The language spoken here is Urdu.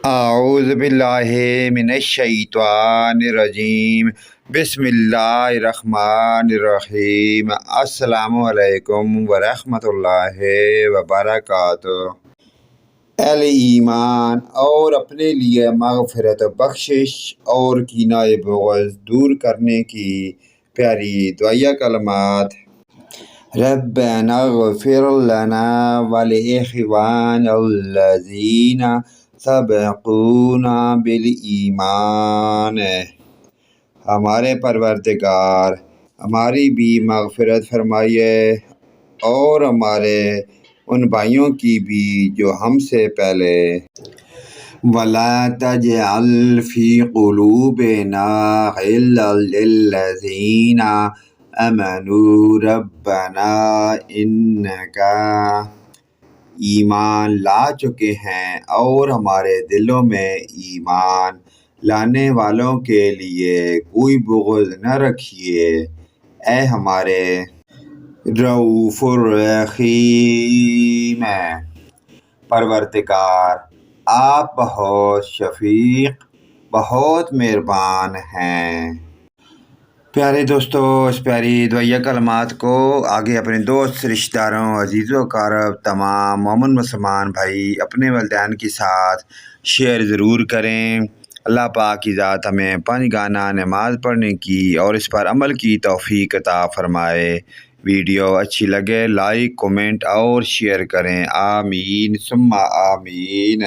اعوذ باللہ من الشیطان الرجیم، بسم اللہ الرحمن الرحیم۔ السلام علیکم ورحمۃ اللہ وبرکاتہ۔ اہل ایمان اور اپنے لیے مغفرت بخشش اور کینہ بغض دور کرنے کی پیاری دعائیہ کلمات۔ ربنا اغفر لنا ولإخواننا الذین سبقونا بالایمان۔ ہمارے پروردگار ہماری بھی مغفرت فرمائیے اور ہمارے ان بھائیوں کی بھی جو ہم سے پہلے۔ وَلَا تَجْعَلْ فِي قُلُوبِنَا غِلًّا لِّلَّذِينَ آمَنُوا رَبَّنَا إِنَّكَ۔ ایمان لا چکے ہیں اور ہمارے دلوں میں ایمان لانے والوں کے لیے کوئی بغض نہ رکھیے، اے ہمارے رؤوف الرحیم پروردگار، آپ بہت شفیق، بہت مہربان ہیں۔ پیارے دوستو، اس پیاری دعائیہ کلمات کو آگے اپنے دوست، رشتہ داروں، عزیز و اقارب، تمام مومن مسلمان بھائی اپنے والدین کے ساتھ شیئر ضرور کریں۔ اللہ پاک کی ذات ہمیں 5 گانا نماز پڑھنے کی اور اس پر عمل کی توفیق عطا فرمائے۔ ویڈیو اچھی لگے لائک، کومنٹ اور شیئر کریں۔ آمین ثم آمین۔